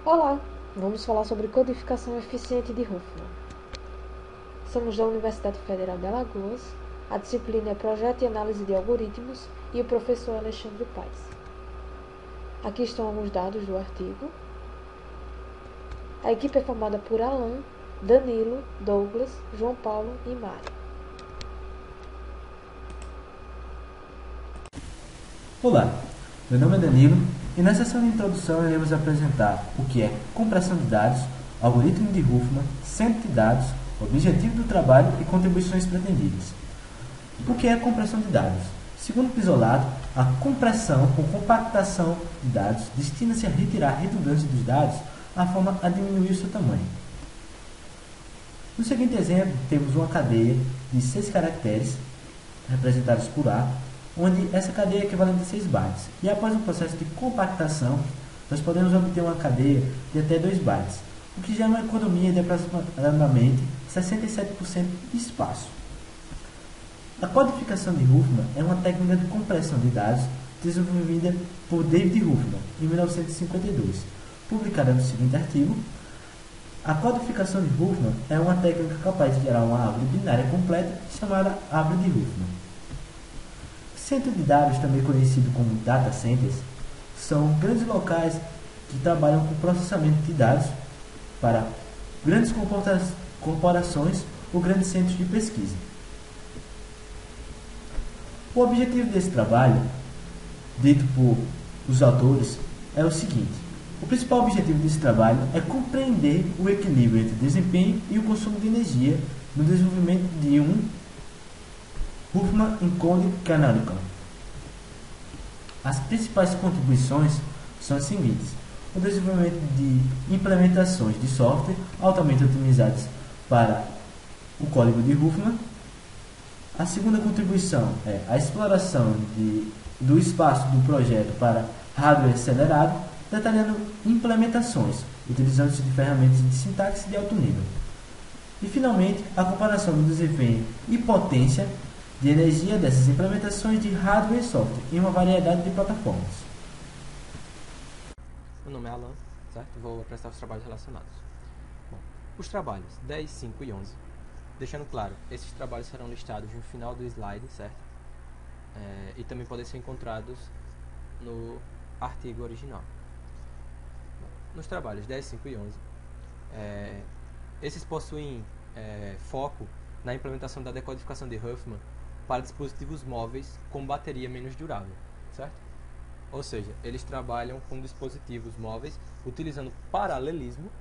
Olá, vamos falar sobre codificação eficiente de Huffman. Somos da Universidade Federal de Alagoas, a disciplina é Projeto e Análise de Algoritmos e o professor Alexandre Paes. Aqui estão alguns dados do artigo. A equipe é formada por Alan, Danilo, Douglas, João Paulo e Mari. Olá, meu nome é Danilo e nessa sessão de introdução iremos apresentar o que é compressão de dados, algoritmo de Huffman, centro de dados, objetivo do trabalho e contribuições pretendidas. O que é compressão de dados? Segundo Pisolato, a compressão ou compactação de dados destina-se a retirar a redundância dos dados a forma a diminuir o seu tamanho. No seguinte exemplo, temos uma cadeia de 6 caracteres, representados por A, onde essa cadeia é equivalente a 6 bytes. E após um processo de compactação, nós podemos obter uma cadeia de até 2 bytes, o que gera uma economia de aproximadamente 67% de espaço. A codificação de Huffman é uma técnica de compressão de dados desenvolvida por David Huffman em 1952, publicada no seguinte artigo: a codificação de Huffman é uma técnica capaz de gerar uma árvore binária completa chamada árvore de Huffman. Centro de dados, também conhecido como data centers, são grandes locais que trabalham com processamento de dados para grandes corporações ou grandes centros de pesquisa. O objetivo desse trabalho, dito por os autores, é o seguinte: o principal objetivo desse trabalho é compreender o equilíbrio entre desempenho e o consumo de energia no desenvolvimento de um Huffman Encoding Canonical. As principais contribuições são as seguintes: o desenvolvimento de implementações de software altamente otimizadas para o código de Huffman. A segunda contribuição é a exploração do espaço do projeto para hardware acelerado, detalhando implementações, utilizando-se de ferramentas de sintaxe de alto nível. E, finalmente, a comparação do desempenho e potência de energia dessas implementações de hardware e software em uma variedade de plataformas. Meu nome é Alan, certo? Vou apresentar os trabalhos relacionados. Bom, os trabalhos 10, 5 e 11. Deixando claro, esses trabalhos serão listados no final do slide, certo? E também podem ser encontrados no artigo original. Bom, nos trabalhos 10, 5 e 11, esses possuem foco na implementação da decodificação de Huffman para dispositivos móveis com bateria menos durável, certo? Ou seja, eles trabalham com dispositivos móveis utilizando paralelismo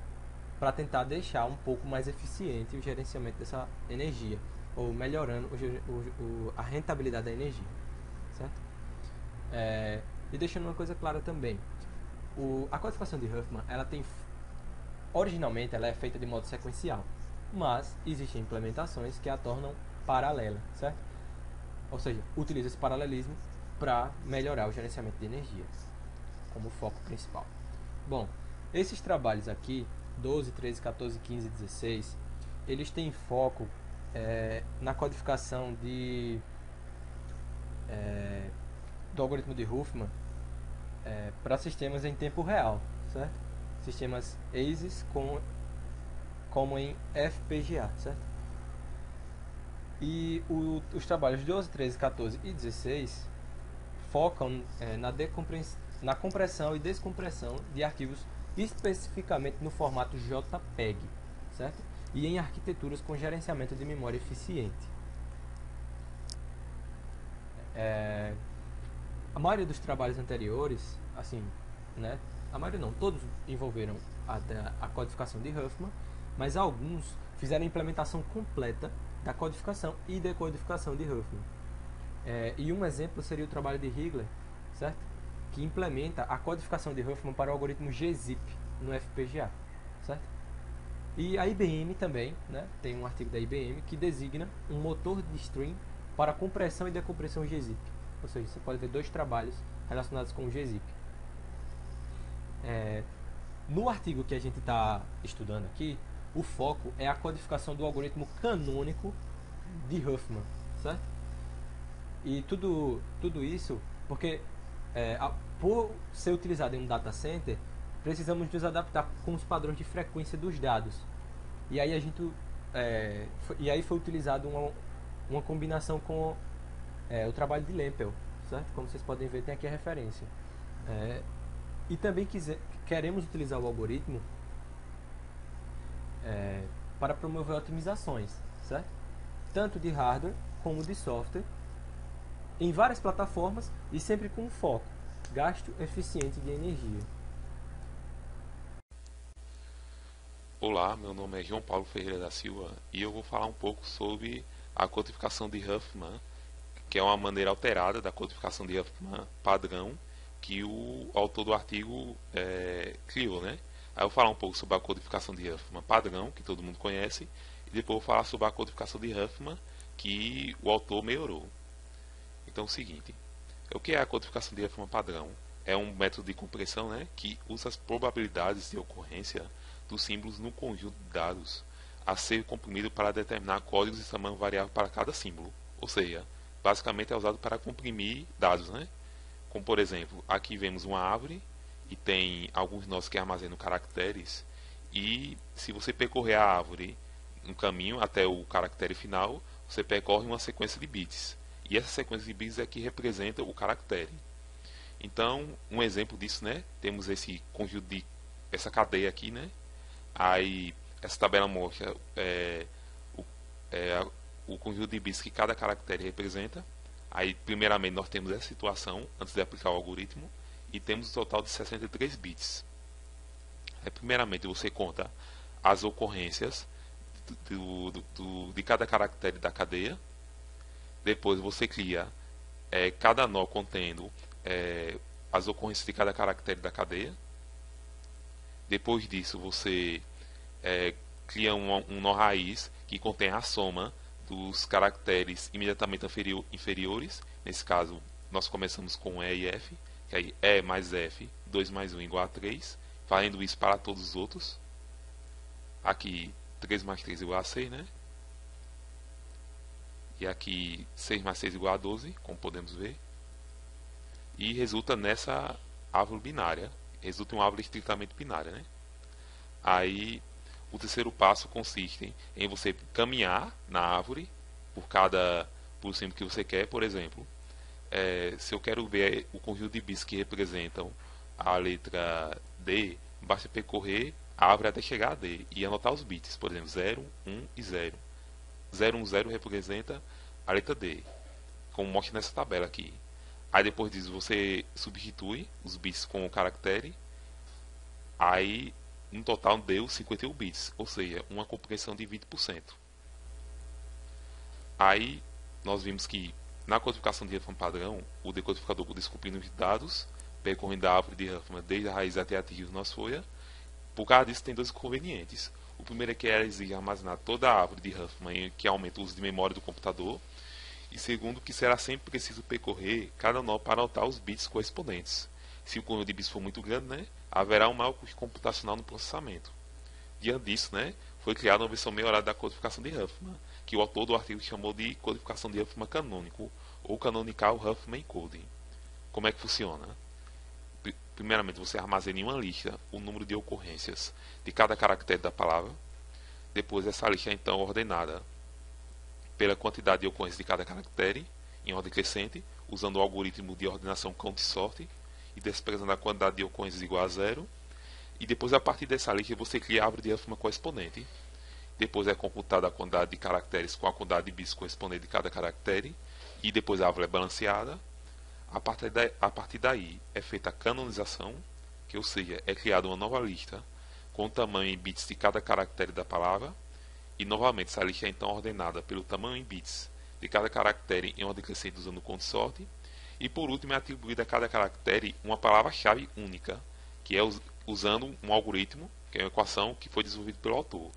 para tentar deixar um pouco mais eficiente o gerenciamento dessa energia, ou melhorando a rentabilidade da energia, certo? E deixando uma coisa clara também, a codificação de Huffman, originalmente ela é feita de modo sequencial, mas existem implementações que a tornam paralela, certo? Ou seja, utiliza esse paralelismo para melhorar o gerenciamento de energia como foco principal. Bom, esses trabalhos aqui, 12, 13, 14, 15 e 16, eles têm foco na codificação do algoritmo de Huffman para sistemas em tempo real, certo? Sistemas ASIC como em FPGA, certo? E os trabalhos 12, 13, 14 e 16 focam na compressão e descompressão de arquivos especificamente no formato JPEG, certo? E em arquiteturas com gerenciamento de memória eficiente. A maioria dos trabalhos anteriores, assim, né? A maioria não, todos envolveram a codificação de Huffman, mas alguns fizeram a implementação completa da codificação e decodificação de Huffman. E um exemplo seria o trabalho de Higler, certo? Que implementa a codificação de Huffman para o algoritmo gzip no FPGA, certo? E a IBM também, né, tem um artigo da IBM que designa um motor de stream para compressão e decompressão gzip. Ou seja, você pode ver dois trabalhos relacionados com o gzip. No artigo que a gente está estudando aqui, o foco é a codificação do algoritmo canônico de Huffman, certo? E tudo isso porque por ser utilizado em um data center, precisamos nos adaptar com os padrões de frequência dos dados. E aí foi utilizado uma combinação com o trabalho de Lempel, certo? Como vocês podem ver, tem aqui a referência. E também queremos utilizar o algoritmo para promover otimizações, certo? Tanto de hardware como de software, em várias plataformas e sempre com foco, gasto eficiente de energia. Olá, meu nome é João Paulo Ferreira da Silva e eu vou falar um pouco sobre a codificação de Huffman, que é uma maneira alterada da codificação de Huffman padrão que o autor do artigo criou, né? Aí eu vou falar um pouco sobre a codificação de Huffman padrão, que todo mundo conhece, e depois eu vou falar sobre a codificação de Huffman, que o autor melhorou. Então é o seguinte, o que é a codificação de Huffman padrão? É um método de compressão, né, que usa as probabilidades de ocorrência dos símbolos no conjunto de dados a ser comprimido para determinar códigos de tamanho variável para cada símbolo. Ou seja, basicamente é usado para comprimir dados, né? Como por exemplo, aqui vemos uma árvore e tem alguns nós que armazenam caracteres, e se você percorrer a árvore um caminho até o caractere final, você percorre uma sequência de bits. E essa sequência de bits é que representa o caractere. Então, um exemplo disso, né? Temos esse conjunto de essa cadeia aqui, né? Aí essa tabela mostra o conjunto de bits que cada caractere representa. Aí, primeiramente, nós temos essa situação antes de aplicar o algoritmo e temos um total de 63 bits. Aí, primeiramente, você conta as ocorrências de cada caractere da cadeia. Depois, você cria cada nó contendo as ocorrências de cada caractere da cadeia. Depois disso, você cria um nó raiz que contém a soma dos caracteres imediatamente inferiores. Nesse caso, nós começamos com E e F, que aí E mais F, 2 mais 1 igual a 3, valendo isso para todos os outros. Aqui, 3 mais 3 igual a 6, né? E aqui, 6 mais 6 igual a 12, como podemos ver. E resulta nessa árvore binária. Resulta em uma árvore estritamente binária, né? Aí, o terceiro passo consiste em você caminhar na árvore por símbolo que você quer. Por exemplo, se eu quero ver o conjunto de bits que representam a letra D, basta percorrer a árvore até chegar a D e anotar os bits. Por exemplo, 0, 1 e 0. 0, 1, 0 representa a letra D, como mostra nessa tabela aqui. Aí depois disso você substitui os bits com o caractere. Aí no total deu 51 bits, ou seja, uma compressão de 20%. Aí nós vimos que na codificação de Huffman padrão, o decodificador descobrindo os dados, percorrendo a árvore de Huffman desde a raiz até atingir o nosso folha. Por causa disso tem dois inconvenientes. O primeiro é que ela exige armazenar toda a árvore de Huffman, que aumenta o uso de memória do computador. E segundo, que será sempre preciso percorrer cada nó para anotar os bits correspondentes. Se o conjunto de bits for muito grande, né, haverá um maior custo computacional no processamento. Diante disso, né, foi criada uma versão melhorada da codificação de Huffman, que o autor do artigo chamou de codificação de Huffman canônico, ou canonical Huffman encoding. Como é que funciona? Primeiramente, você armazena em uma lista o número de ocorrências de cada caractere da palavra. Depois, essa lista é então ordenada pela quantidade de ocorrências de cada caractere, em ordem crescente, usando o algoritmo de ordenação count e sort, e desprezando a quantidade de ocorrências igual a 0. E depois, a partir dessa lista, você cria a árvore de Huffman correspondente. Depois é computada a quantidade de caracteres com a quantidade de bits correspondente de cada caractere. E depois a árvore é balanceada. A partir daí é feita a canonização, que ou seja, é criada uma nova lista com o tamanho em bits de cada caractere da palavra. E novamente essa lista é então ordenada pelo tamanho em bits de cada caractere em ordem crescente usando o count sort. E por último é atribuída a cada caractere uma palavra-chave única, que é usando um algoritmo, que é uma equação que foi desenvolvido pelo autor,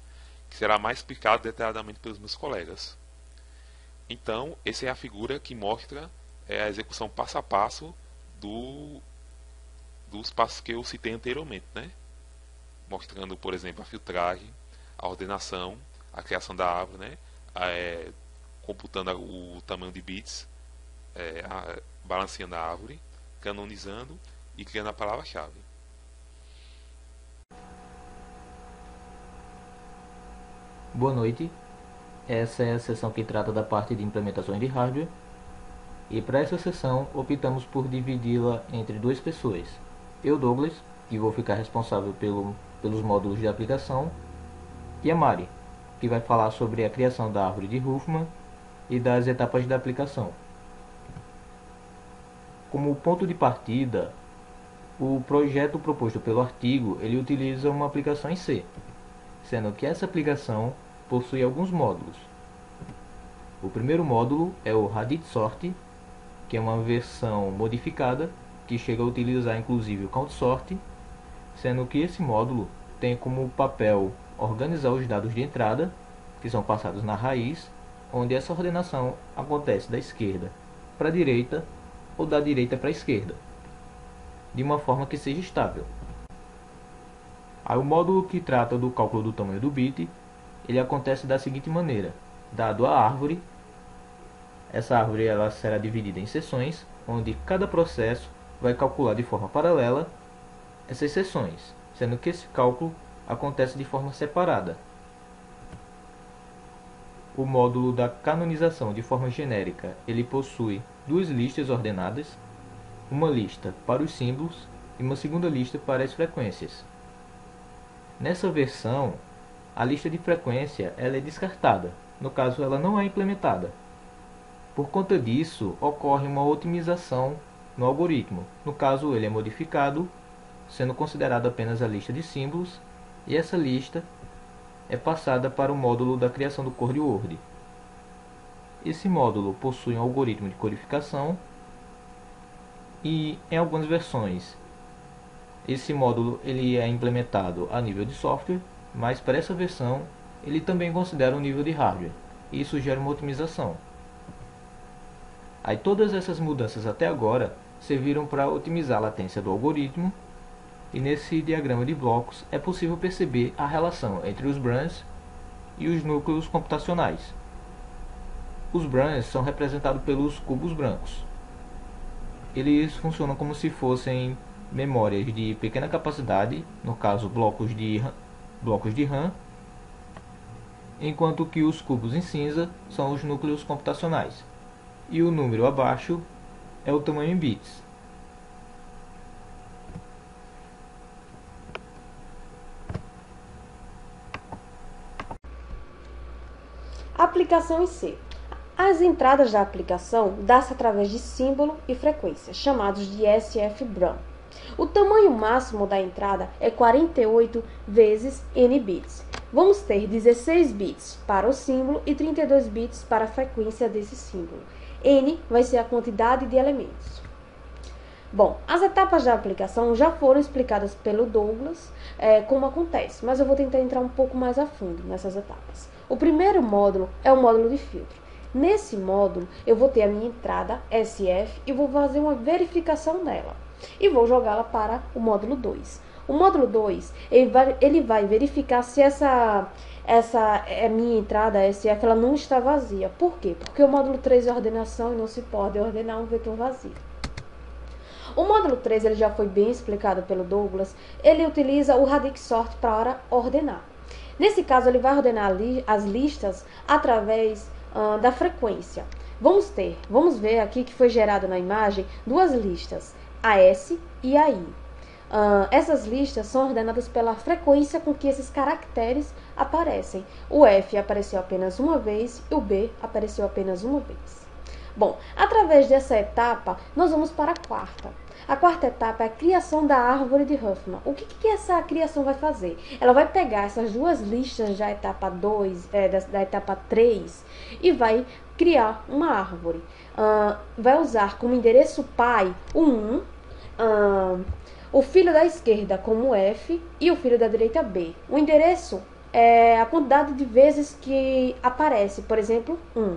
que será mais explicado detalhadamente pelos meus colegas. Então, essa é a figura que mostra a execução passo a passo dos passos que eu citei anteriormente, né? Mostrando, por exemplo, a filtragem, a ordenação, a criação da árvore, né? Computando o tamanho de bits, balanceando a árvore, canonizando e criando a palavra-chave. Boa noite. Essa é a sessão que trata da parte de implementações de hardware. E para essa sessão, optamos por dividi-la entre duas pessoas. Eu, Douglas, que vou ficar responsável pelos módulos de aplicação, e a Mari, que vai falar sobre a criação da árvore de Huffman e das etapas da aplicação. Como ponto de partida, o projeto proposto pelo artigo ele utiliza uma aplicação em C, sendo que essa aplicação possui alguns módulos. O primeiro módulo é o RaditSort, que é uma versão modificada que chega a utilizar inclusive o CountSort, sendo que esse módulo tem como papel organizar os dados de entrada, que são passados na raiz, onde essa ordenação acontece da esquerda para a direita ou da direita para a esquerda, de uma forma que seja estável. Aí o módulo que trata do cálculo do tamanho do bit, ele acontece da seguinte maneira: dado a árvore, essa árvore ela será dividida em seções, onde cada processo vai calcular de forma paralela essas seções, sendo que esse cálculo acontece de forma separada. O módulo da canonização de forma genérica, ele possui duas listas ordenadas, uma lista para os símbolos e uma segunda lista para as frequências. Nessa versão, a lista de frequência ela é descartada, no caso ela não é implementada. Por conta disso, ocorre uma otimização no algoritmo, no caso ele é modificado, sendo considerado apenas a lista de símbolos, e essa lista é passada para o módulo da criação do core word. Esse módulo possui um algoritmo de codificação e em algumas versões esse módulo ele é implementado a nível de software, mas para essa versão ele também considera um nível de hardware, e isso gera uma otimização. Aí todas essas mudanças até agora serviram para otimizar a latência do algoritmo, e nesse diagrama de blocos é possível perceber a relação entre os brains e os núcleos computacionais. Os brains são representados pelos cubos brancos. Eles funcionam como se fossem memórias de pequena capacidade, no caso blocos de RAM, enquanto que os cubos em cinza são os núcleos computacionais, e o número abaixo é o tamanho em bits. Aplicação em C. As entradas da aplicação dá-se através de símbolo e frequência, chamados de SFBRAN. O tamanho máximo da entrada é 48 vezes n bits. Vamos ter 16 bits para o símbolo e 32 bits para a frequência desse símbolo. N vai ser a quantidade de elementos. Bom, as etapas da aplicação já foram explicadas pelo Douglas, como acontece, mas eu vou tentar entrar um pouco mais a fundo nessas etapas. O primeiro módulo é o módulo de filtro. Nesse módulo, eu vou ter a minha entrada SF e vou fazer uma verificação dela. E vou jogá-la para o módulo 2. O módulo 2, ele vai verificar se essa minha entrada SF ela não está vazia. Por quê? Porque o módulo 3 é ordenação e não se pode ordenar um vetor vazio. O módulo 3 ele já foi bem explicado pelo Douglas. Ele utiliza o RaditSort para ordenar. Nesse caso, ele vai ordenar as listas através da frequência. Vamos ver aqui que foi gerado na imagem duas listas, a S e a I. Essas listas são ordenadas pela frequência com que esses caracteres aparecem. O F apareceu apenas uma vez e o B apareceu apenas uma vez. Bom, através dessa etapa, nós vamos para a quarta. A quarta etapa é a criação da árvore de Huffman. O que essa criação vai fazer? Ela vai pegar essas duas listas da etapa 2, da etapa 3 e vai criar uma árvore. Vai usar como endereço pai o 1, o filho da esquerda como F e o filho da direita B. O endereço é a quantidade de vezes que aparece, por exemplo, 1.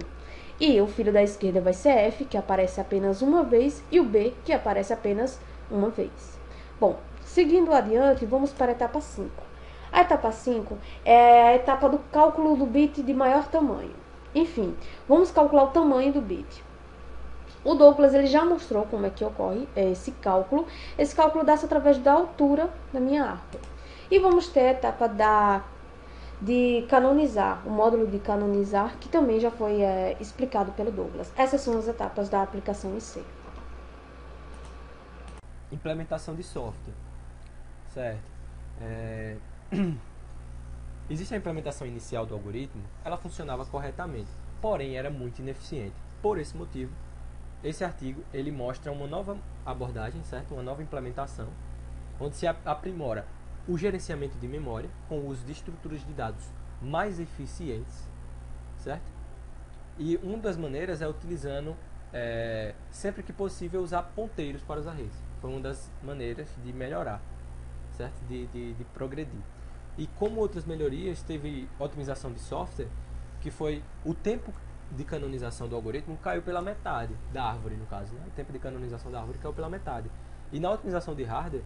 E o filho da esquerda vai ser F, que aparece apenas uma vez, e o B, que aparece apenas uma vez. Bom, seguindo adiante, vamos para a etapa 5. A etapa 5 é a etapa do cálculo do bit de maior tamanho. Enfim, vamos calcular o tamanho do bit. O Douglas ele já mostrou como é que ocorre esse cálculo. Esse cálculo dá-se através da altura da minha árvore. E vamos ter a etapa da de canonizar, o módulo de canonizar, que também já foi explicado pelo Douglas. Essas são as etapas da aplicação em C. Implementação de software, certo? Existe a implementação inicial do algoritmo, ela funcionava corretamente, porém era muito ineficiente. Por esse motivo, esse artigo ele mostra uma nova abordagem, certo? Uma nova implementação, onde se aprimora o gerenciamento de memória com o uso de estruturas de dados mais eficientes, certo? E uma das maneiras é utilizando, sempre que possível, usar ponteiros para os arrays. Foi uma das maneiras de melhorar, certo? De progredir. E como outras melhorias, teve otimização de software, que foi o tempo de canonização do algoritmo caiu pela metade, da árvore no caso, né? O tempo de canonização da árvore caiu pela metade. E na otimização de hardware,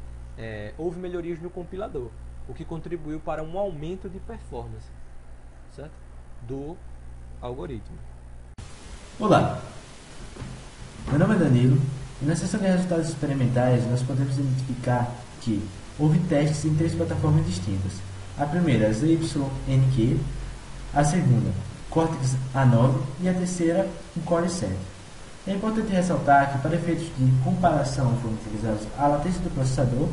houve melhorias no compilador, o que contribuiu para um aumento de performance, certo? Do algoritmo. Olá, meu nome é Danilo e na seção de resultados experimentais nós podemos identificar que houve testes em 3 plataformas distintas. A primeira, ZYNQ, a segunda, Cortex A9 e a terceira, um Core i7. É importante ressaltar que para efeitos de comparação foram utilizados a latência do processador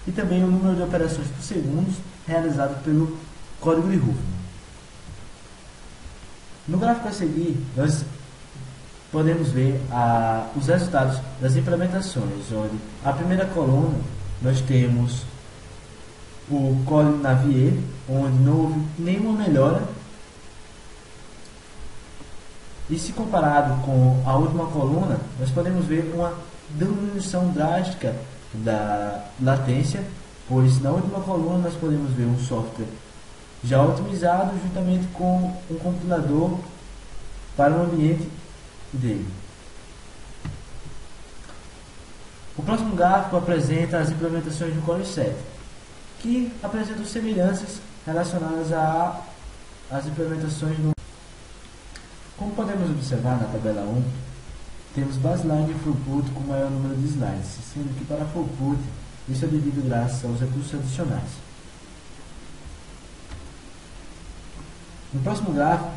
e também o número de operações por segundo realizado pelo código de Huffman. No gráfico a seguir, nós podemos ver os resultados das implementações, onde a primeira coluna nós temos o código Navier, onde não houve nenhuma melhora, e se comparado com a última coluna, nós podemos ver uma diminuição drástica da latência, pois na última coluna nós podemos ver um software já otimizado juntamente com um compilador para o ambiente dele. O próximo gráfico apresenta as implementações do Core i7, que apresentam semelhanças relacionadas às implementações do... Como podemos observar na tabela 1, temos baseline e throughput com maior número de slides, sendo que para throughput isso é devido graças aos recursos adicionais. No próximo gráfico,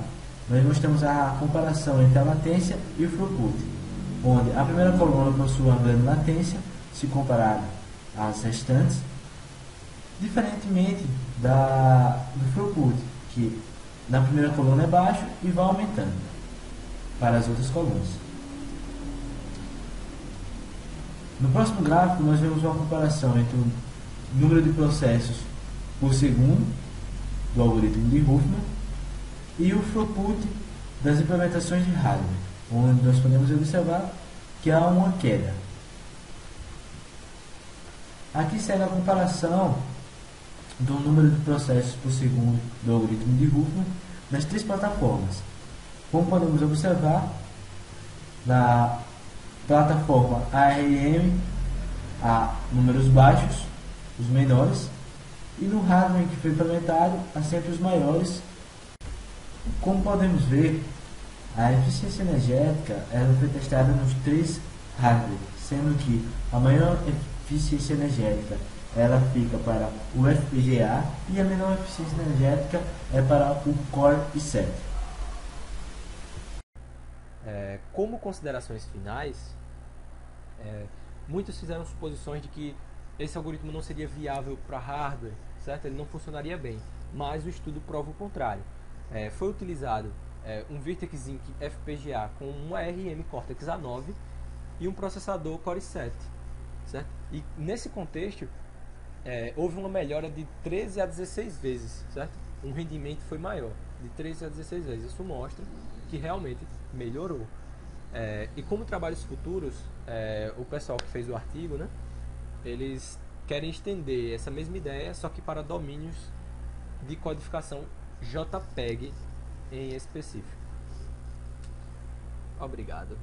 nós mostramos a comparação entre a latência e o throughput, onde a primeira coluna possui uma grande latência, se comparado às restantes, diferentemente do throughput, que na primeira coluna é baixo e vai aumentando para as outras colunas. No próximo gráfico, nós vemos uma comparação entre o número de processos por segundo do algoritmo de Huffman e o throughput das implementações de hardware, onde nós podemos observar que há uma queda. Aqui segue a comparação do número de processos por segundo do algoritmo de Huffman nas 3 plataformas. Como podemos observar, na plataforma ARM há números baixos, os menores, e no hardware que foi implementado há sempre os maiores. Como podemos ver, a eficiência energética ela foi testada nos 3 hardware, sendo que a maior eficiência energética ela fica para o FPGA e a menor eficiência energética é para o Core i7. Como considerações finais, muitos fizeram suposições de que esse algoritmo não seria viável para hardware, certo? Ele não funcionaria bem, mas o estudo prova o contrário. Foi utilizado um Virtex Inc FPGA com um ARM Cortex A9 e um processador Core i7, certo? E nesse contexto houve uma melhora de 13 a 16 vezes, certo? Um rendimento foi maior, de 13 a 16 vezes. Isso mostra que realmente melhorou. E como trabalhos futuros, o pessoal que fez o artigo, né, eles querem estender essa mesma ideia, só que para domínios de codificação JPEG em específico. Obrigado.